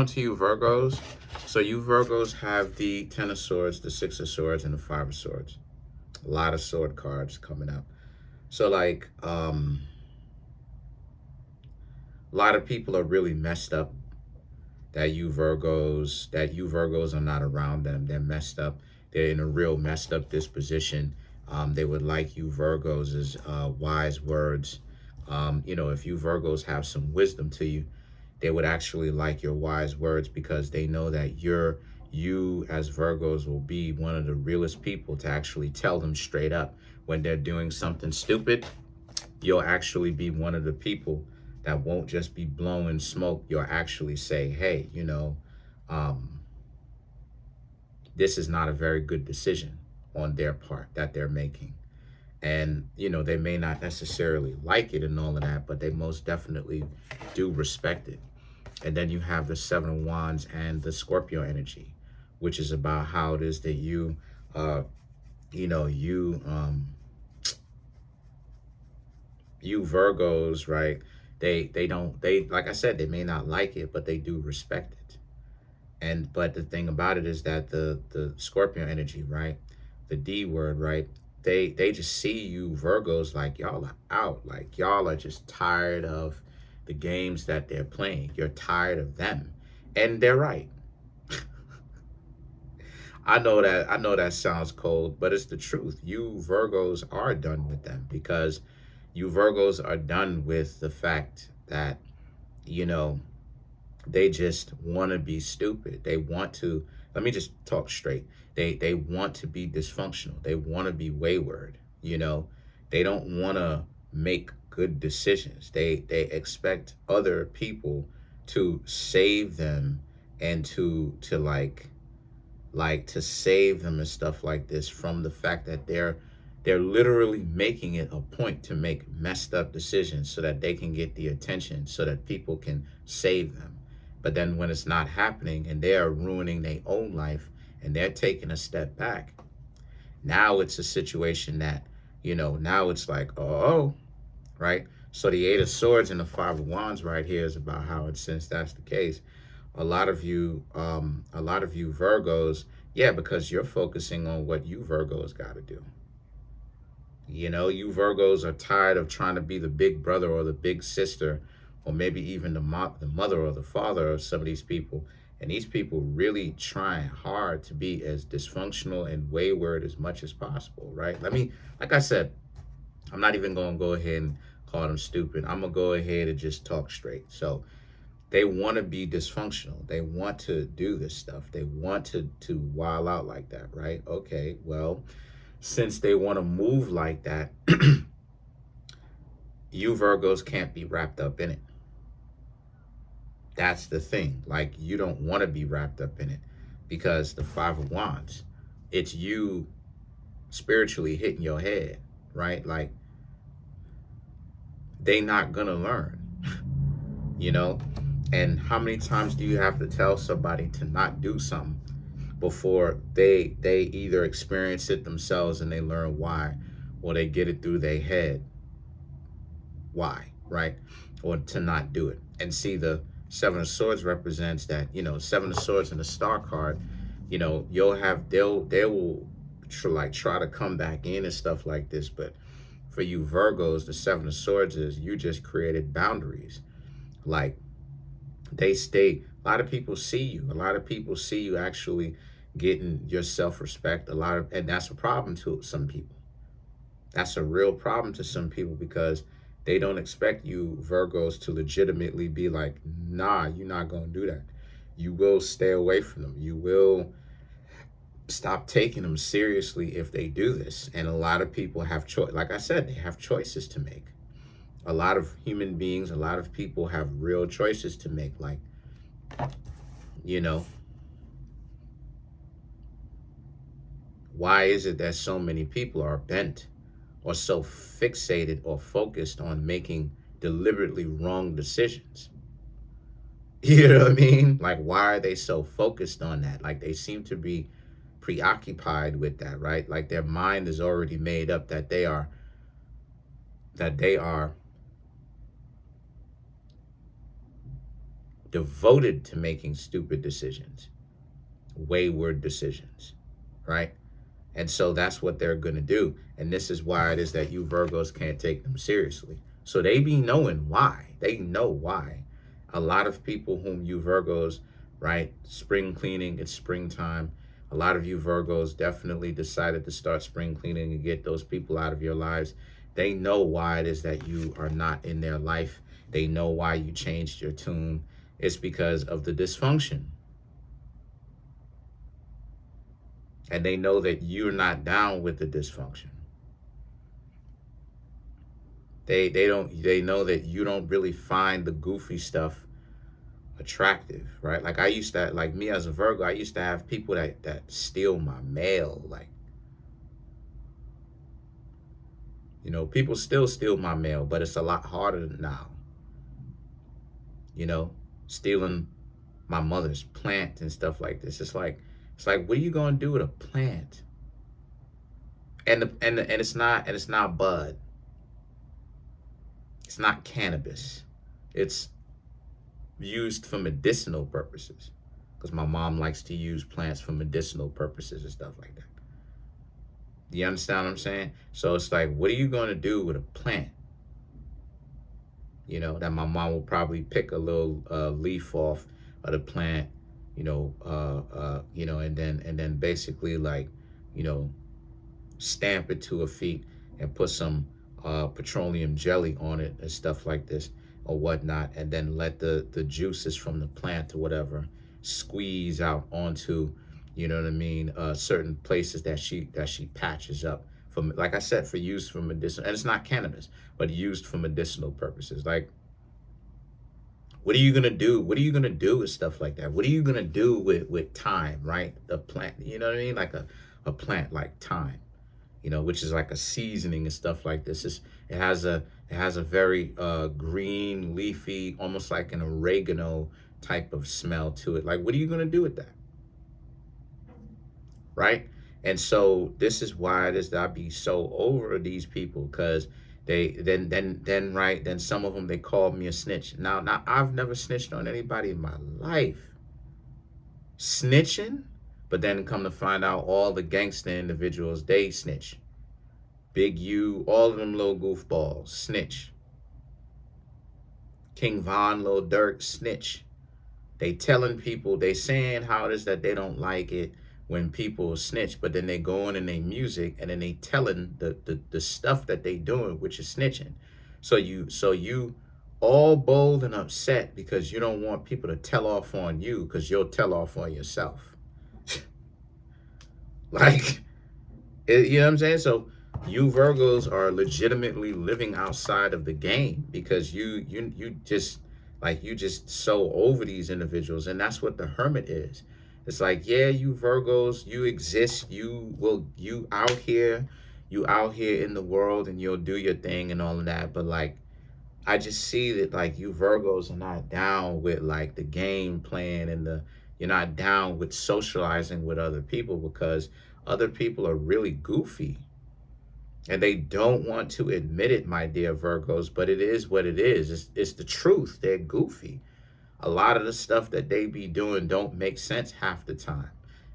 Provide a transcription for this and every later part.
On to you Virgos. So you Virgos have the Ten of Swords, the Six of Swords, and the Five of Swords. A lot of sword cards coming up. So like a lot of people are really messed up that you Virgos are not around them. They're messed up. They're in a real messed up disposition. They would like you Virgos as wise words. If you Virgos have some wisdom to you, they would actually like your wise words because they know that you as Virgos will be one of the realest people to actually tell them straight up when they're doing something stupid. You'll actually be one of the people that won't just be blowing smoke. You'll actually say, hey, um, this is not a very good decision on their part that they're making. And, they may not necessarily like it and all of that, but they most definitely do respect it. And then you have the Seven of Wands and the Scorpio energy, which is about how it is that you Virgos, right? They like I said, they may not like it, but they do respect it. But the thing about it is that the Scorpio energy, right? The D word, right? They just see you Virgos like y'all are out. Like y'all are just tired of the games that they're playing. You're tired of them. And they're right. I know that sounds cold, but it's the truth. You Virgos are done with them because you Virgos are done with the fact that, you know, they just want to be stupid. They want to, let me just talk straight. They want to be dysfunctional. They want to be wayward, you know. They don't want to make good decisions. They expect other people to save them and to like to save them and stuff like this from the fact that they're literally making it a point to make messed up decisions so that they can get the attention so that people can save them. But then when it's not happening and they are ruining their own life and they're taking a step back, now it's a situation that, now it's like, oh, right? So the Eight of Swords and the Five of Wands right here is about how it, since that's the case, a lot of you Virgos, yeah, because you're focusing on what you Virgos got to do. You Virgos are tired of trying to be the big brother or the big sister, or maybe even the mother or the father of some of these people. And these people really trying hard to be as dysfunctional and wayward as much as possible, right? Like I said, I'm not even going to go ahead and call them stupid. I'm going to go ahead and just talk straight. So they want to be dysfunctional. They want to do this stuff. They want to wild out like that, right? Okay, well, since they want to move like that, you Virgos can't be wrapped up in it. That's the thing. Like, you don't want to be wrapped up in it because the Five of Wands, it's you spiritually hitting your head, right? Like, they not gonna learn, you know? And how many times do you have to tell somebody to not do something before they either experience it themselves and they learn why, or they get it through their head why, right? Or to not do it. And see, the Seven of Swords represents that, Seven of Swords and the Star card, they will try to come back in and stuff like this. But for you Virgos, the Seven of Swords is you just created boundaries. Like, they stay, a lot of people see you. A lot of people see you actually getting your self-respect. And that's a problem to some people. That's a real problem to some people because they don't expect you Virgos to legitimately be like, nah, you're not going to do that. You will stay away from them. You will stop taking them seriously if they do this. And a lot of people have choice. Like I said, they have choices to make. A lot of human beings, a lot of people have real choices to make. Like, why is it that so many people are bent or so fixated or focused on making deliberately wrong decisions? You know what I mean? Like, why are they so focused on that? Like, they seem to be preoccupied with that, right? Like, their mind is already made up that they are devoted to making stupid decisions, wayward decisions, right? And so that's what they're going to do. And this is why it is that you Virgos can't take them seriously. So they be knowing why. They know why. A lot of people whom you Virgos, right? Spring cleaning, it's springtime. A lot of you Virgos definitely decided to start spring cleaning and get those people out of your lives. They know why it is that you are not in their life. They know why you changed your tune. It's because of the dysfunction. And they know that you're not down with the dysfunction. They know that you don't really find the goofy stuff attractive, right? Like I used to, like me as a Virgo, I used to have people that steal my mail. Like, you know, people still steal my mail, but it's a lot harder now. You know, stealing my mother's plant and stuff like this. It's like, what are you gonna do with a plant? And it's not bud. It's not cannabis. It's used for medicinal purposes, because my mom likes to use plants for medicinal purposes and stuff like that. Do you understand what I'm saying? So it's like, what are you going to do with a plant? You know, that my mom will probably pick a little leaf off of the plant, you know, and then basically, like, you know, stamp it to her feet and put some petroleum jelly on it and stuff like this or whatnot, and then let the juices from the plant or whatever squeeze out onto, you know what I mean, certain places that she patches up for, like I said, for use for medicinal. And it's not cannabis, but used for medicinal purposes. Like, what are you gonna do? What are you gonna do with stuff like that? What are you gonna do with thyme, right? The plant, you know what I mean, like a plant like thyme, you know, which is like a seasoning and stuff like this. It has a very green, leafy, almost like an oregano type of smell to it. Like, what are you gonna do with that? Right? And so this is why it is that I be so over these people, because they then some of them, they called me a snitch. Now I've never snitched on anybody in my life. Snitching, but then come to find out all the gangster individuals, they snitch. Big U, all of them little goofballs, snitch. King Von, Lil Durk, snitch. They telling people, they saying how it is that they don't like it when people snitch, but then they go on in their music and then they telling the stuff that they doing, which is snitching. So you all bold and upset because you don't want people to tell off on you, because you'll tell off on yourself. Like, you know what I'm saying? So you Virgos are legitimately living outside of the game, because you just, like, you just so over these individuals. And that's what the hermit is. It's like, yeah, you Virgos, you exist, you out here in the world, and you'll do your thing and all of that. But like, I just see that, like, you Virgos are not down with, like, the game playing, and you're not down with socializing with other people, because other people are really goofy. And they don't want to admit it, my dear Virgos, but it is what it is. It's the truth. They're goofy. A lot of the stuff that they be doing don't make sense half the time.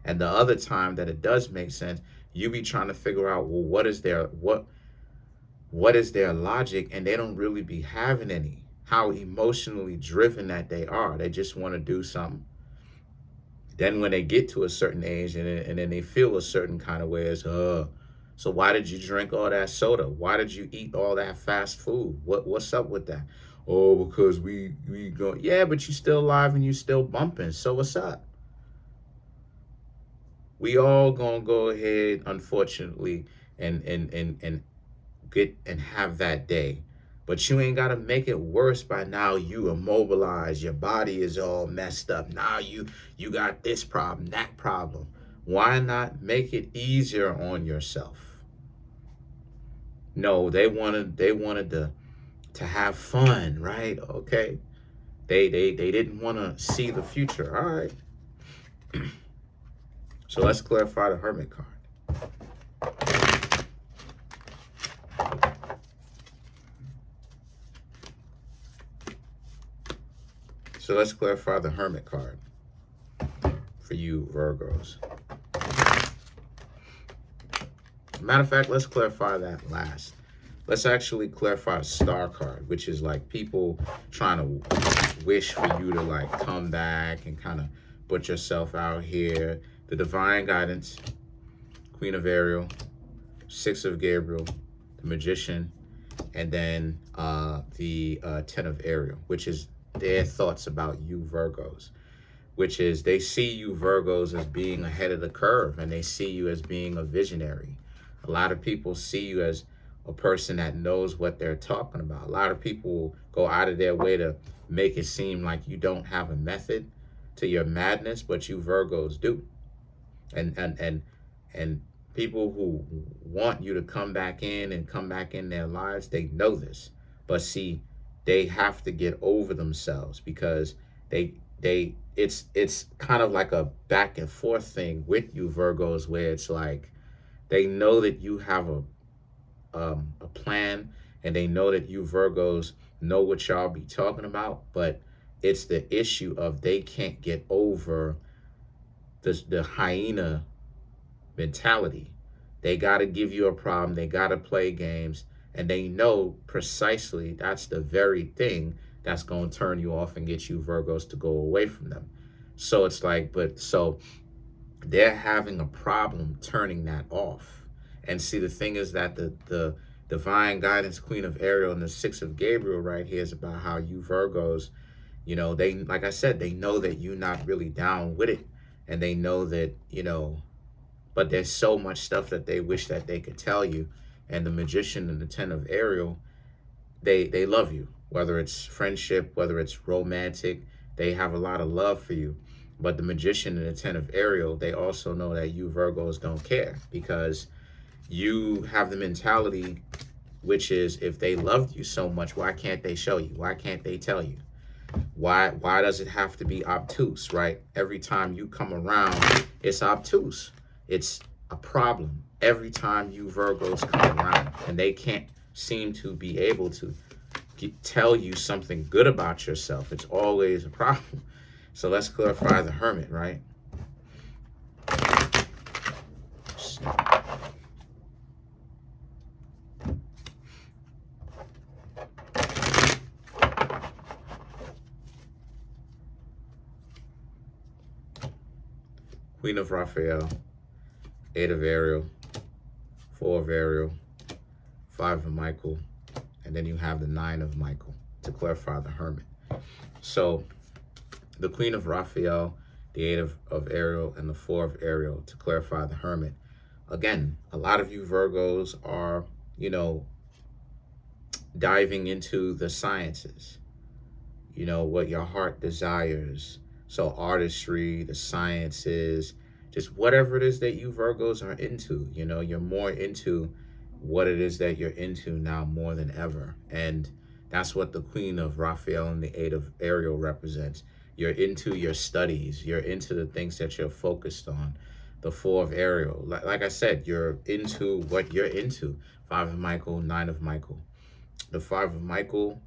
And the other time that it does make sense, you be trying to figure out, well, what is their logic? And they don't really be having any. How emotionally driven that they are. They just want to do something. Then when they get to a certain age, and then they feel a certain kind of way, as so why did you drink all that soda? Why did you eat all that fast food? What's up with that? Oh, because we go, yeah, but you still alive and you still bumping. So what's up? We all gonna go ahead, unfortunately, and get and have that day. But you ain't gotta make it worse by now you immobilized. Your body is all messed up. Now you got this problem, that problem. Why not make it easier on yourself? No, they wanted to have fun, right? Okay. They didn't want to see the future. All right. So let's clarify the Hermit card. So let's clarify the Hermit card for you Virgos. Matter of fact, let's clarify that last. Let's actually clarify the Star card, which is like people trying to wish for you to like come back and kind of put yourself out here. The Divine Guidance, Queen of Ariel, Six of Gabriel, the Magician, and then the Ten of Ariel, which is their thoughts about you Virgos, which is they see you Virgos as being ahead of the curve, and they see you as being a visionary. A lot of people see you as a person that knows what they're talking about. A lot of people go out of their way to make it seem like you don't have a method to your madness, but you Virgos do. And people who want you to come back in and come back in their lives, they know this. But see, they have to get over themselves because it's kind of like a back and forth thing with you Virgos, where it's like they know that you have a plan, and they know that you Virgos know what y'all be talking about, but it's the issue of they can't get over the hyena mentality. They got to give you a problem, they got to play games, and they know precisely that's the very thing that's going to turn you off and get you Virgos to go away from them. So it's like, but so they're having a problem turning that off. And see, the thing is that the Divine Guidance, Queen of Ariel, and the Six of Gabriel right here is about how you Virgos, you know, they, like I said, they know that you're not really down with it. And they know that, you know, but there's so much stuff that they wish that they could tell you. And the Magician and the Ten of Ariel, they love you, whether it's friendship, whether it's romantic, they have a lot of love for you. But the Magician and the Ten of Ariel, they also know that you Virgos don't care, because you have the mentality, which is, if they loved you so much, why can't they show you? Why can't they tell you? Why does it have to be obtuse, right? Every time you come around, it's obtuse. It's a problem every time you Virgos come around, and they can't seem to be able to tell you something good about yourself. It's always a problem. So let's clarify the Hermit, right? Queen of Raphael, Eight of Ariel, Four of Ariel, Five of Michael, and then you have the Nine of Michael to clarify the Hermit. So the Queen of Raphael, the Eight of Ariel, and the Four of Ariel to clarify the Hermit. Again, a lot of you Virgos are, you know, diving into the sciences, you know, what your heart desires. So artistry, the sciences, just whatever it is that you Virgos are into, you know, you're more into what it is that you're into now more than ever. And that's what the Queen of Raphael and the Eight of Ariel represents. You're into your studies. You're into the things that you're focused on. The Four of Ariel, like I said, you're into what you're into. Five of Michael, Nine of Michael. The Five of Michael,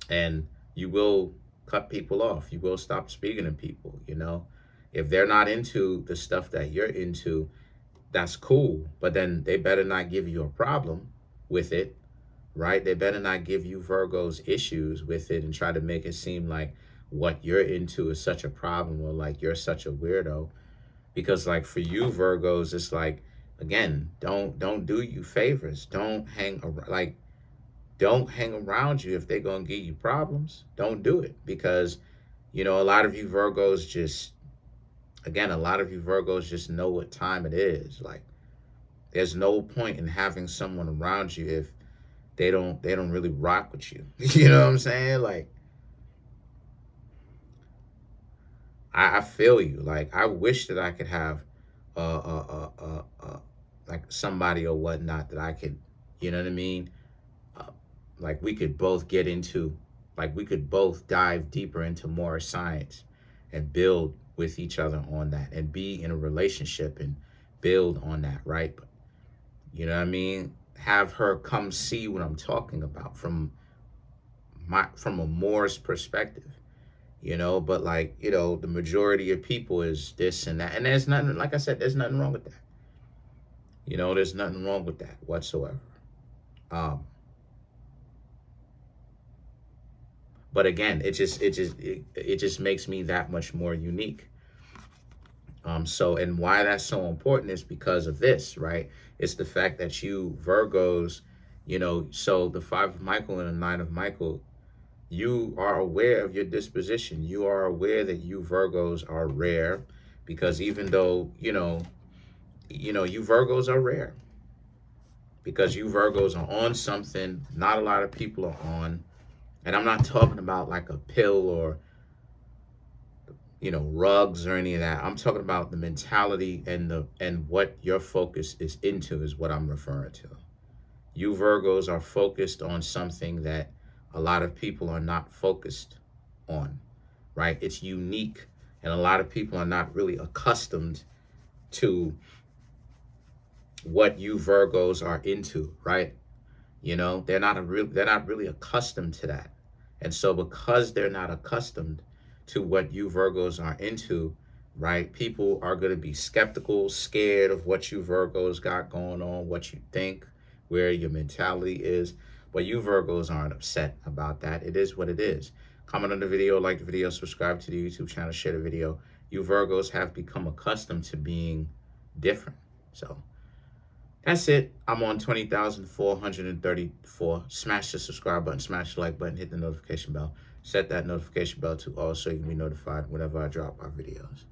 and you will cut people off. You will stop speaking to people, you know. If they're not into the stuff that you're into, that's cool. But then they better not give you a problem with it, right? They better not give you Virgos issues with it and try to make it seem like what you're into is such a problem, or like you're such a weirdo. Because like for you Virgos, it's like, again, don't do you favors. Don't hang around you if they're going to give you problems. Don't do it, because, you know, a lot of you Virgos just, again, a lot of you Virgos just know what time it is. Like, there's no point in having someone around you if they don't really rock with you. You know what I'm saying? Like, I feel you. Like, I wish that I could have like somebody or whatnot that I could, you know what I mean? Like we could both get into, like we could both dive deeper into more science and build with each other on that, and be in a relationship and build on that, right? But, you know what I mean? Have her come see what I'm talking about from a Moor's perspective. you know, but like, you know, the majority of people is this and that. And there's nothing, like I said, there's nothing wrong with that. You know, there's nothing wrong with that whatsoever. Um, but again, it just makes me that much more unique. So, and why that's so important is because of this, right? It's the fact that you Virgos, you know, so the five of Michael and the nine of Michael, you are aware of your disposition. You are aware that you Virgos are rare, because even though, you Virgos are rare, because you Virgos are on something not a lot of people are on. And I'm not talking about like a pill or, rugs or any of that. I'm talking about the mentality and what your focus is into is what I'm referring to. You Virgos are focused on something that a lot of people are not focused on, right? It's unique, and a lot of people are not really accustomed to what you Virgos are into, right? They're not really accustomed to that. And so because they're not accustomed to what you Virgos are into, right? People are going to be skeptical, scared of what you Virgos got going on, what you think, where your mentality is. But you Virgos aren't upset about that. It is what it is. Comment on the video, like the video, subscribe to the YouTube channel, share the video. You Virgos have become accustomed to being different. So that's it. I'm on 20,434. Smash the subscribe button, smash the like button, hit the notification bell. Set that notification bell to all so you can be notified whenever I drop my videos.